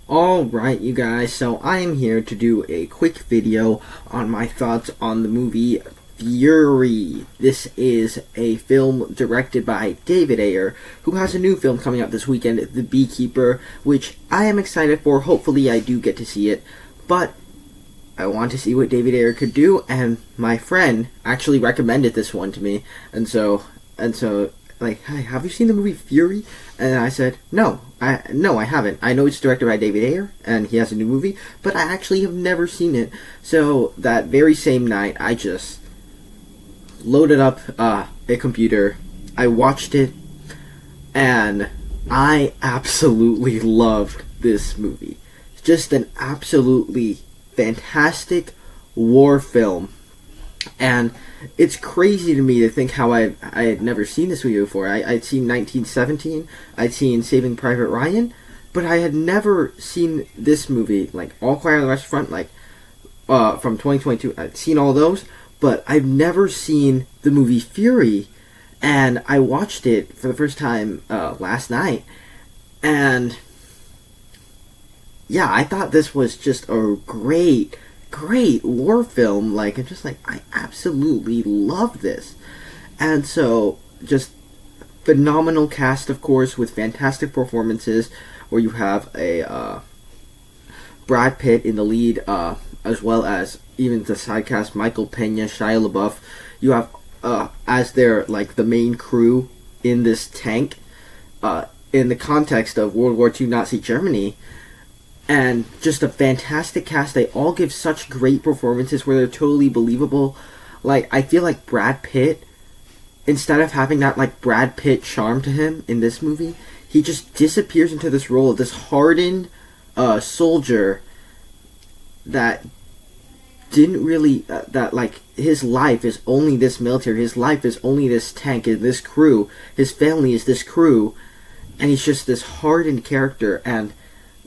Alright, you guys, so I am here to do a quick video on my thoughts on the movie Fury. This is a film directed by David Ayer, who has a new film coming out this weekend, The Beekeeper, which I am excited for. Hopefully I do get to see it, but I want to see what David Ayer could do, and my friend actually recommended this one to me, and so, like, hey, have you seen the movie Fury? And I said, no, I haven't. I know it's directed by David Ayer, and he has a new movie, but I actually have never seen it. So that very same night, I just loaded up a computer, I watched it, and I absolutely loved this movie. It's just an absolutely fantastic war film. And it's crazy to me to think how I had never seen this movie before. I'd seen 1917, I'd seen Saving Private Ryan, but I had never seen this movie, like All Quiet on the Western Front, like from 2022. I'd seen all those, but I've never seen the movie Fury, and I watched it for the first time last night, and yeah, I thought this was just a great war film. Like, I'm just like, I absolutely love this. And so, just phenomenal cast, of course, with fantastic performances, where you have a Brad Pitt in the lead, as well as even the side cast, Michael Pena, Shia LaBeouf. You have as their, like, the main crew in this tank, in the context of World War II Nazi Germany. And just a fantastic cast. They all give such great performances where they're totally believable. Like, I feel like Brad Pitt, instead of having that, like, Brad Pitt charm to him in this movie, he just disappears into this role of this hardened soldier that didn't really, that, like, his life is only this military. His life is only this tank and this crew. His family is this crew. And he's just this hardened character. And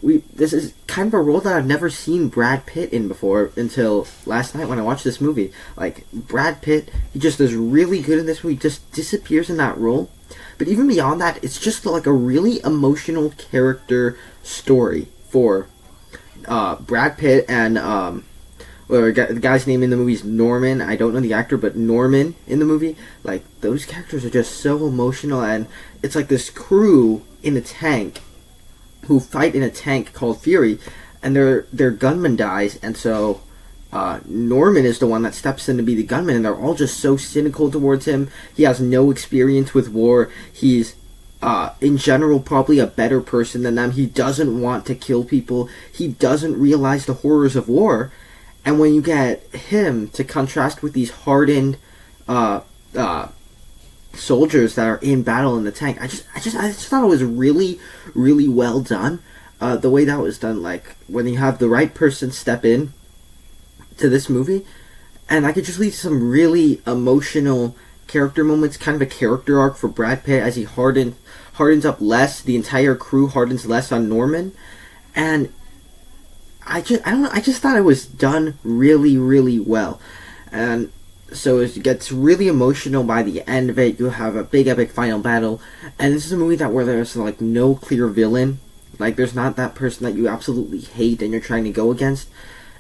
this is kind of a role that I've never seen Brad Pitt in before until last night when I watched this movie. Like, Brad Pitt, he just is really good in this movie, just disappears in that role. But even beyond that, it's just like a really emotional character story for Brad Pitt and the guy's name in the movie is Norman. I don't know the actor, but Norman in the movie. Like, those characters are just so emotional, and it's like this crew in a tank who fight in a tank called Fury, and their gunman dies, and so Norman is the one that steps in to be the gunman, and they're all just so cynical towards him. He has no experience with war. He's in general probably a better person than them. He doesn't want to kill people. He doesn't realize the horrors of war. And when you get him to contrast with these hardened soldiers that are in battle in the tank, I just thought it was really well done. The way that was done, like, when you have the right person step in to this movie, and I could just lead to some really emotional character moments, kind of a character arc for Brad Pitt as he hardens up less. The entire crew hardens less on Norman, and I don't know, I just thought it was done really well. And so it gets really emotional by the end of it. You have a big epic final battle, and this is a movie where there's, like, no clear villain. Like, there's not that person that you absolutely hate and you're trying to go against,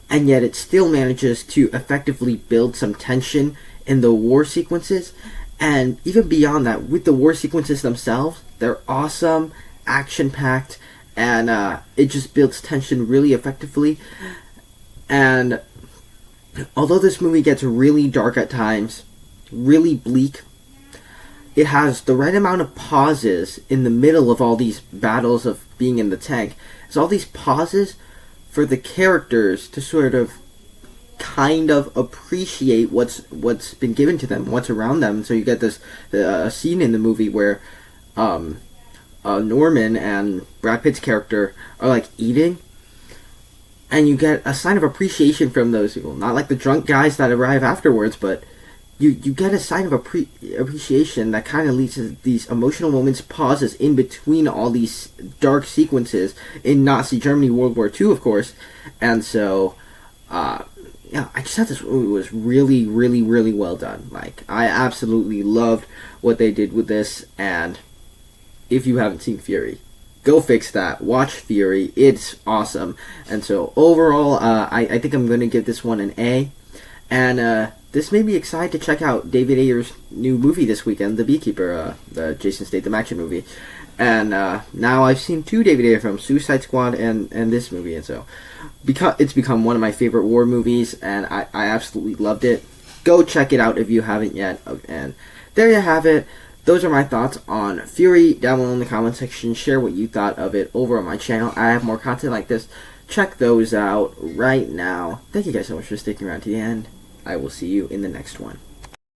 and yet it still manages to effectively build some tension in the war sequences. And even beyond that, with the war sequences themselves, they're awesome, action-packed, and it just builds tension really effectively. And although this movie gets really dark at times, really bleak, it has the right amount of pauses in the middle of all these battles of being in the tank. It's all these pauses for the characters to sort of kind of appreciate what's been given to them, what's around them. So you get this scene in the movie where Norman and Brad Pitt's character are, like, eating, and you get a sign of appreciation from those people. Not like the drunk guys that arrive afterwards, but you get a sign of appreciation that kind of leads to these emotional moments, pauses in between all these dark sequences in Nazi Germany, World War II, of course. And so, yeah, I just thought this movie was really well done. Like, I absolutely loved what they did with this, and if you haven't seen Fury, go fix that. Watch Fury. It's awesome. And so overall, I think I'm going to give this one an A. And this made me excited to check out David Ayer's new movie this weekend, The Beekeeper, the Jason Statham action movie. And now I've seen 2 David Ayer films, Suicide Squad and this movie. And so it's become one of my favorite war movies, and I absolutely loved it. Go check it out if you haven't yet. And there you have it. Those are my thoughts on Fury. Down below in the comment section, share what you thought of it over on my channel. I have more content like this. Check those out right now. Thank you guys so much for sticking around to the end. I will see you in the next one.